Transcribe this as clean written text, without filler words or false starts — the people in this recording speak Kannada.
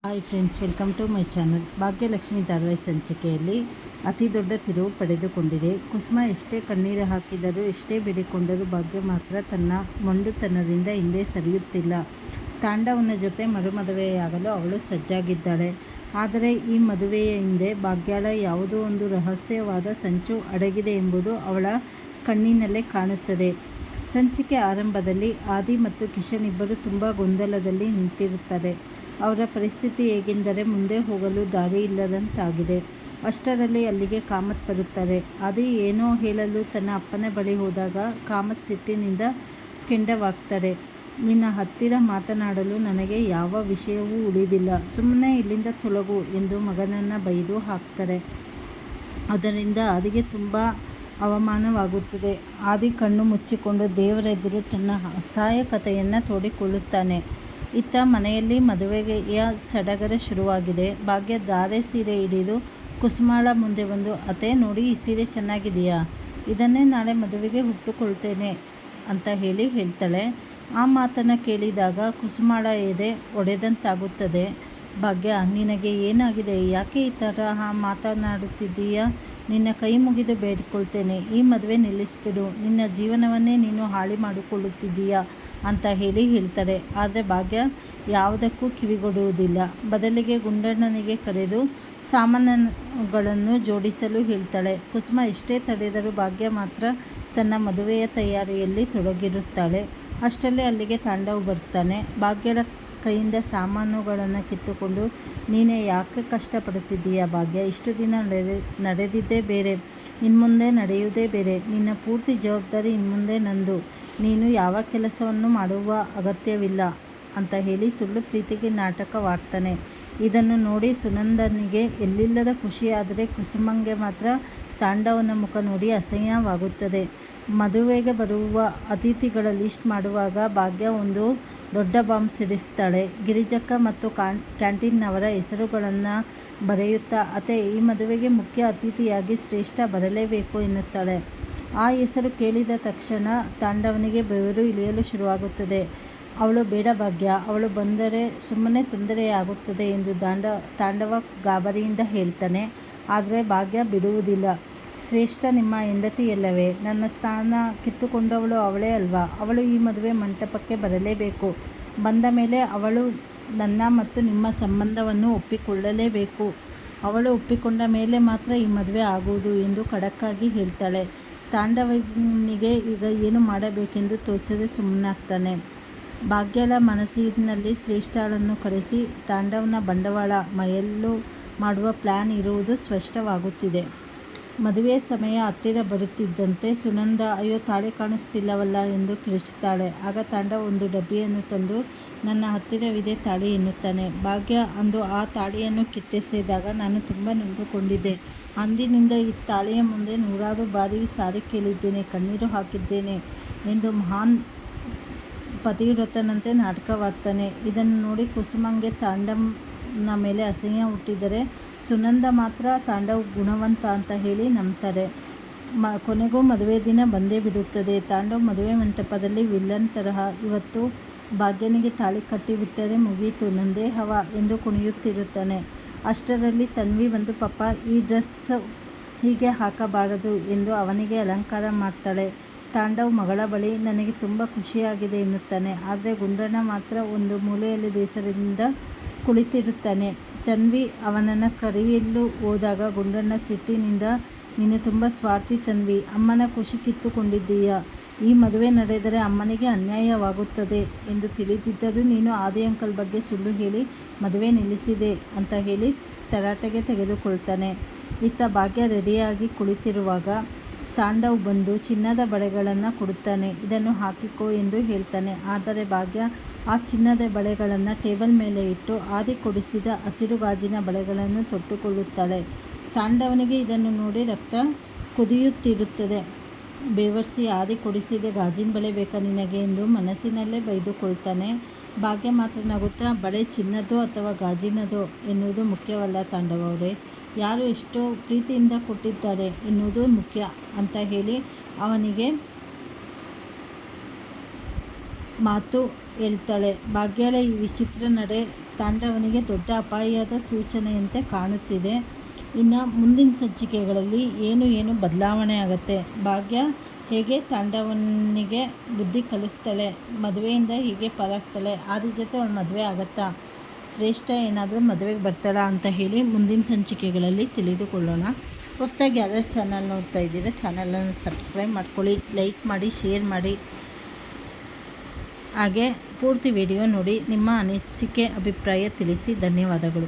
Hi friends, welcome to my channel. Bhagyalakshmi ಧಾರಾವಾಹಿ ಸಂಚಿಕೆಯಲ್ಲಿ ಅತಿ ದೊಡ್ಡ ತಿರುವು ಪಡೆದುಕೊಂಡಿದೆ. ಕುಸುಮ ಎಷ್ಟೇ ಕಣ್ಣೀರು ಹಾಕಿದರೂ, ಎಷ್ಟೇ ಬೇಡಿಕೊಂಡರೂ ಭಾಗ್ಯ ಮಾತ್ರ ತನ್ನ ಮೊಂಡುತನದಿಂದ ಹಿಂದೆ ಸರಿಯುತ್ತಿಲ್ಲ. ತಾಂಡವನ ಜೊತೆ ಮರುಮದುವೆಯಾಗಲು ಅವಳು ಸಜ್ಜಾಗಿದ್ದಾಳೆ. ಆದರೆ ಈ ಮದುವೆಯ ಹಿಂದೆ ಭಾಗ್ಯಳ ಯಾವುದೋ ಒಂದು ರಹಸ್ಯವಾದ ಸಂಚು ಅಡಗಿದೆ ಎಂಬುದು ಅವಳ ಕಣ್ಣಿನಲ್ಲೇ ಕಾಣುತ್ತದೆ. ಸಂಚಿಕೆ ಆರಂಭದಲ್ಲಿ ಆದಿ ಮತ್ತು ಕಿಶನ್ ಇಬ್ಬರು ತುಂಬ ಗೊಂದಲದಲ್ಲಿ ನಿಂತಿರುತ್ತಾರೆ. ಅವರ ಪರಿಸ್ಥಿತಿ ಹೇಗೆಂದರೆ ಮುಂದೆ ಹೋಗಲು ದಾರಿ ಇಲ್ಲದಂತಾಗಿದೆ. ಅಷ್ಟರಲ್ಲಿ ಅಲ್ಲಿಗೆ ಕಾಮತ್ ಬರುತ್ತಾರೆ. ಆದಿ ಏನೋ ಹೇಳಲು ತನ್ನ ಅಪ್ಪನ ಬಳಿ ಹೋದಾಗ ಕಾಮತ್ ಸಿಟ್ಟಿನಿಂದ ಕೆಂಡವಾಗ್ತಾರೆ. ನಿನ್ನ ಹತ್ತಿರ ಮಾತನಾಡಲು ನನಗೆ ಯಾವ ವಿಷಯವೂ ಉಳಿದಿಲ್ಲ, ಸುಮ್ಮನೆ ಇಲ್ಲಿಂದ ತೊಲಗು ಎಂದು ಮಗನನ್ನು ಬೈದು ಹಾಕ್ತಾರೆ. ಅದರಿಂದ ಆದಿಗೆ ತುಂಬ ಅವಮಾನವಾಗುತ್ತದೆ. ಆದಿ ಕಣ್ಣು ಮುಚ್ಚಿಕೊಂಡು ದೇವರೆದುರು ತನ್ನ ಅಸಹಾಯಕತೆಯನ್ನು ತೋಡಿಕೊಳ್ಳುತ್ತಾನೆ. ಇತ್ತ ಮನೆಯಲ್ಲಿ ಮದುವೆಯ ಸಡಗರ ಶುರುವಾಗಿದೆ. ಭಾಗ್ಯ ಧಾರೆ ಸೀರೆ ಹಿಡಿದು ಕುಸುಮಾಳ ಮುಂದೆ ಬಂದು, ಅತ್ತೆ ನೋಡಿ, ಈ ಸೀರೆ ಚೆನ್ನಾಗಿದೆಯಾ, ಇದನ್ನೇ ನಾಳೆ ಮದುವೆಗೆ ಉಟ್ಟುಕೊಳ್ತೇನೆ ಅಂತ ಹೇಳ್ತಾಳೆ. ಆ ಮಾತನ್ನು ಕೇಳಿದಾಗ ಕುಸುಮಾಳ ಎದೆ ಒಡೆದಂತಾಗುತ್ತದೆ. ಭಾಗ್ಯ, ನಿನಗೆ ಏನಾಗಿದೆ, ಯಾಕೆ ಈ ತರಹ ಮಾತನಾಡುತ್ತಿದ್ದೀಯಾ, ನಿನ್ನ ಕೈ ಮುಗಿದು ಬೇಡಿಕೊಳ್ತೇನೆ, ಈ ಮದುವೆ ನಿಲ್ಲಿಸ್ಬಿಡು, ನಿನ್ನ ಜೀವನವನ್ನೇ ನೀನು ಹಾಳು ಮಾಡಿಕೊಳ್ಳುತ್ತಿದ್ದೀಯಾ ಅಂತ ಹೇಳ್ತಾರೆ. ಆದರೆ ಭಾಗ್ಯ ಯಾವುದಕ್ಕೂ ಕಿವಿಗೊಡುವುದಿಲ್ಲ. ಬದಲಿಗೆ ಗುಂಡಣ್ಣನಿಗೆ ಕರೆದು ಸಾಮಾನುಗಳನ್ನು ಜೋಡಿಸಲು ಹೇಳ್ತಾಳೆ. ಕುಸುಮ ಎಷ್ಟೇ ತಡೆದರೂ ಭಾಗ್ಯ ಮಾತ್ರ ತನ್ನ ಮದುವೆಯ ತಯಾರಿಯಲ್ಲಿ ತೊಡಗಿರುತ್ತಾಳೆ. ಅಷ್ಟರಲ್ಲಿ ಅಲ್ಲಿಗೆ ತಾಂಡವ್ ಬರ್ತಾನೆ. ಭಾಗ್ಯಳ ಕೈಯಿಂದ ಸಾಮಾನುಗಳನ್ನು ಕಿತ್ತುಕೊಂಡು, ನೀನೇ ಯಾಕೆ ಕಷ್ಟಪಡುತ್ತಿದ್ದೀಯಾ ಭಾಗ್ಯ, ಇಷ್ಟು ದಿನ ನಡೆದಿದ್ದೇ ಬೇರೆ, ಇನ್ಮುಂದೆ ನಡೆಯುವುದೇ ಬೇರೆ, ನಿನ್ನ ಪೂರ್ತಿ ಜವಾಬ್ದಾರಿ ಇನ್ಮುಂದೆ ನಂದು, ನೀನು ಯಾವ ಕೆಲಸವನ್ನು ಮಾಡುವ ಅಗತ್ಯವಿಲ್ಲ ಅಂತ ಸುಳ್ಳು ಪ್ರೀತಿಗೆ ನಾಟಕವಾಡ್ತಾನೆ. ಇದನ್ನು ನೋಡಿ ಸುನಂದನಿಗೆ ಎಲ್ಲಿಲ್ಲದ ಖುಷಿಯಾದರೆ ಕುಸುಮಂಗೆ ಮಾತ್ರ ತಾಂಡವನ ಮುಖ ನೋಡಿ ಅಸಹ್ಯವಾಗುತ್ತದೆ. ಮದುವೆಗೆ ಬರುವ ಅತಿಥಿಗಳ ಲಿಸ್ಟ್ ಮಾಡುವಾಗ ಭಾಗ್ಯ ಒಂದು ದೊಡ್ಡ ಬಾಂಬ್ ಸಿಡಿಸ್ತಾಳೆ. ಗಿರಿಜಕ್ಕ ಮತ್ತು ಕ್ಯಾಂಟೀನ್ನವರ ಹೆಸರುಗಳನ್ನು ಬರೆಯುತ್ತಾ, ಅತ್ತೆ, ಈ ಮದುವೆಗೆ ಮುಖ್ಯ ಅತಿಥಿಯಾಗಿ ಶ್ರೇಷ್ಠ ಬರಲೇಬೇಕು ಎನ್ನುತ್ತಾಳೆ. ಆ ಹೆಸರು ಕೇಳಿದ ತಕ್ಷಣ ತಾಂಡವನಿಗೆ ಬೆವರು ಇಳಿಯಲು ಶುರುವಾಗುತ್ತದೆ. ಅವಳು ಬೇಡ ಭಾಗ್ಯ, ಅವಳು ಬಂದರೆ ಸುಮ್ಮನೆ ತೊಂದರೆಯಾಗುತ್ತದೆ ಎಂದು ತಾಂಡವ ಗಾಬರಿಯಿಂದ ಹೇಳ್ತಾನೆ. ಆದರೆ ಭಾಗ್ಯ ಬಿಡುವುದಿಲ್ಲ. ಶ್ರೇಷ್ಠ ನಿಮ್ಮ ಹೆಂಡತಿಯಲ್ಲವೇ, ನನ್ನ ಸ್ಥಾನ ಕಿತ್ತುಕೊಂಡವಳು ಅವಳೇ ಅಲ್ವಾ, ಅವಳು ಈ ಮದುವೆ ಮಂಟಪಕ್ಕೆ ಬರಲೇಬೇಕು, ಬಂದ ಮೇಲೆ ಅವಳು ನನ್ನ ಮತ್ತು ನಿಮ್ಮ ಸಂಬಂಧವನ್ನು ಒಪ್ಪಿಕೊಳ್ಳಲೇಬೇಕು, ಅವಳು ಒಪ್ಪಿಕೊಂಡ ಮೇಲೆ ಮಾತ್ರ ಈ ಮದುವೆ ಆಗುವುದು ಎಂದು ಖಡಕ್ಕಾಗಿ ಹೇಳ್ತಾಳೆ. ತಾಂಡವನಿಗೆ ಈಗ ಏನು ಮಾಡಬೇಕೆಂದು ತೋಚದೆ ಸುಮ್ಮನಾಗ್ತಾನೆ. ಭಾಗ್ಯಳ ಮನಸ್ಸಿನಲ್ಲಿ ಶ್ರೇಷ್ಠಳನ್ನು ಕರೆಸಿ ತಾಂಡವನ ಬಂಡವಾಳ ಮಯಲು ಮಾಡುವ ಪ್ಲ್ಯಾನ್ ಇರುವುದು ಸ್ಪಷ್ಟವಾಗುತ್ತಿದೆ. ಮದುವೆ ಸಮಯ ಹತ್ತಿರ ಬರುತ್ತಿದ್ದಂತೆ ಸುನಂದ, ಅಯ್ಯೋ, ತಾಳಿ ಕಾಣಿಸ್ತಿಲ್ಲವಲ್ಲ ಎಂದು ಕಿರುಚುತ್ತಾಳೆ. ಆಗ ತಾಂಡವ್ ಒಂದು ಡಬ್ಬಿಯನ್ನು ತಂದು, ನನ್ನ ಹತ್ತಿರವಿದೆ ತಾಳಿ ಎನ್ನುತ್ತಾನೆ. ಭಾಗ್ಯ ಅಂದು ಆ ತಾಳಿಯನ್ನು ಕಿತ್ತೆಸೆದಾಗ ನಾನು ತುಂಬ ನೊಂದುಕೊಂಡಿದ್ದೆ. ಅಂದಿನಿಂದ ಈ ತಾಳಿಯ ಮುಂದೆ ನೂರಾರು ಬಾರಿ ಸಾರಿ ಕೇಳಿದ್ದೇನೆ, ಕಣ್ಣೀರು ಹಾಕಿದ್ದೇನೆ ಎಂದು ಮಹಾನ್ ಪತಿವ್ರತನಂತೆ ನಾಟಕವಾಡ್ತಾನೆ. ಇದನ್ನು ನೋಡಿ ಕುಸುಮಂಗೆ ತಾಂಡವ್ನ ಮೇಲೆ ಅಸಹ್ಯ ಹುಟ್ಟಿದರೆ ಸುನಂದ ಮಾತ್ರ ತಾಂಡವ್ ಗುಣವಂತ ಅಂತ ನಂಬ್ತಾರೆ. ಕೊನೆಗೂ ಮದುವೆ ದಿನ ಬಂದೇ ಬಿಡುತ್ತದೆ. ತಾಂಡವ್ ಮದುವೆ ಮಂಟಪದಲ್ಲಿ ವಿಲ್ಲನ್ ತರಹ ಇವತ್ತು ಭಾಗ್ಯನಿಗೆ ತಾಳಿ ಕಟ್ಟಿಬಿಟ್ಟರೆ ಮುಗಿಯಿತು, ನಂದೇ ಹವಾ ಎಂದು ಕುಣಿಯುತ್ತಿರುತ್ತಾನೆ. ಅಷ್ಟರಲ್ಲಿ ತನ್ವಿ ಬಂದು, ಪಪ್ಪ, ಈ ಡ್ರೆಸ್ ಹೀಗೆ ಹಾಕಬಾರದು ಎಂದು ಅವನಿಗೆ ಅಲಂಕಾರ ಮಾಡ್ತಾಳೆ. ತಾಂಡವ್ ಮಗಳ ಬಳಿ ನನಗೆ ತುಂಬ ಖುಷಿಯಾಗಿದೆ ಎನ್ನುತ್ತಾನೆ. ಆದರೆ ಗುಂಡಣ್ಣ ಮಾತ್ರ ಒಂದು ಮೂಲೆಯಲ್ಲಿ ಬೇಸರದಿಂದ ಕುಳಿತಿರುತ್ತಾನೆ. ತನ್ವಿ ಅವನನ್ನು ಕರೆಯಲು ಹೋದಾಗ ಗುಂಡಣ್ಣ ಸಿಟ್ಟಿನಿಂದ, ನೀನು ತುಂಬ ಸ್ವಾರ್ಥಿ ತನ್ವಿ, ಅಮ್ಮನ ಖುಷಿ ಕಿತ್ತುಕೊಂಡಿದ್ದೀಯಾ, ಈ ಮದುವೆ ನಡೆದರೆ ಅಮ್ಮನಿಗೆ ಅನ್ಯಾಯವಾಗುತ್ತದೆ ಎಂದು ತಿಳಿದಿದ್ದರೂ ನೀನು ಆದಿ ಅಂಕಲ್ ಬಗ್ಗೆ ಸುಳ್ಳು ಹೇಳಿ ಮದುವೆ ನಿಲ್ಲಿಸಿದೆ ಅಂತ ತರಾಟೆಗೆ ತೆಗೆದುಕೊಳ್ತಾನೆ. ಇತ್ತ ಭಾಗ್ಯ ರೆಡಿಯಾಗಿ ಕುಳಿತಿರುವಾಗ ತಾಂಡವ್ ಬಂದು ಚಿನ್ನದ ಬಳೆಗಳನ್ನು ಕೊಡುತ್ತಾನೆ. ಇದನ್ನು ಹಾಕಿಕೋ ಎಂದು ಹೇಳ್ತಾನೆ. ಆದರೆ ಭಾಗ್ಯ ಆ ಚಿನ್ನದ ಬಳೆಗಳನ್ನು ಟೇಬಲ್ ಮೇಲೆ ಇಟ್ಟು ಆದಿ ಕೊಡಿಸಿದ ಹಸಿರು ಗಾಜಿನ ಬಳೆಗಳನ್ನು ತೊಟ್ಟುಕೊಳ್ಳುತ್ತಾಳೆ. ತಾಂಡವನಿಗೆ ಇದನ್ನು ನೋಡಿ ರಕ್ತ ಕುದಿಯುತ್ತಿರುತ್ತದೆ. ಬೇವರ್ಸಿ, ಆದಿ ಕೊಡಿಸಿದ ಗಾಜಿನ ಬಳೆ ಬೇಕಾ ನಿನಗೆ ಎಂದು ಮನಸ್ಸಿನಲ್ಲೇ ಬೈದುಕೊಳ್ತಾನೆ. ಭಾಗ್ಯ ಮಾತ್ರ ನಗುತ್ತಾ, ಬಳೆ ಚಿನ್ನದೋ ಅಥವಾ ಗಾಜಿನದೋ ಎನ್ನುವುದು ಮುಖ್ಯವಲ್ಲ ತಾಂಡವ್ ಅವರೇ, ಯಾರು ಎಷ್ಟೋ ಪ್ರೀತಿಯಿಂದ ಕೊಟ್ಟಿದ್ದಾರೆ ಎನ್ನುವುದು ಮುಖ್ಯ ಅಂತ ಅವನಿಗೆ ಮಾತು ಹೇಳ್ತಾಳೆ. ಭಾಗ್ಯಳ ಈ ವಿಚಿತ್ರ ನಡೆ ತಾಂಡವನಿಗೆ ದೊಡ್ಡ ಅಪಾಯದ ಸೂಚನೆಯಂತೆ ಕಾಣುತ್ತಿದೆ. ಇನ್ನು ಮುಂದಿನ ಸಂಚಿಕೆಗಳಲ್ಲಿ ಏನು ಬದಲಾವಣೆ ಆಗುತ್ತೆ, ಭಾಗ್ಯ ಹೇಗೆ ತಾಂಡವನಿಗೆ ಬುದ್ಧಿ ಕಲಿಸ್ತಾಳೆ, ಮದುವೆಯಿಂದ ಹೀಗೆ ಪಾರಾಗ್ತಾಳೆ, ಆದಿ ಜೊತೆ ಅವಳು ಮದುವೆ ಆಗುತ್ತಾ, ಶ್ರೇಷ್ಠ ಏನಾದರೂ ಮದುವೆಗೆ ಬರ್ತಾಳಾ ಅಂತ ಹೇಳಿ ಮುಂದಿನ ಸಂಚಿಕೆಗಳಲ್ಲಿ ತಿಳಿದುಕೊಳ್ಳೋಣ. ಹೊಸದಾಗಿ ಯಾರ್ಯಾರು ಚಾನಲ್ ನೋಡ್ತಾ ಇದ್ದೀರಾ ಚಾನಲನ್ನು ಸಬ್ಸ್ಕ್ರೈಬ್ ಮಾಡ್ಕೊಳ್ಳಿ, ಲೈಕ್ ಮಾಡಿ, ಶೇರ್ ಮಾಡಿ, ಹಾಗೆ ಪೂರ್ತಿ ವಿಡಿಯೋ ನೋಡಿ ನಿಮ್ಮ ಅನಿಸಿಕೆ ಅಭಿಪ್ರಾಯ ತಿಳಿಸಿ. ಧನ್ಯವಾದಗಳು.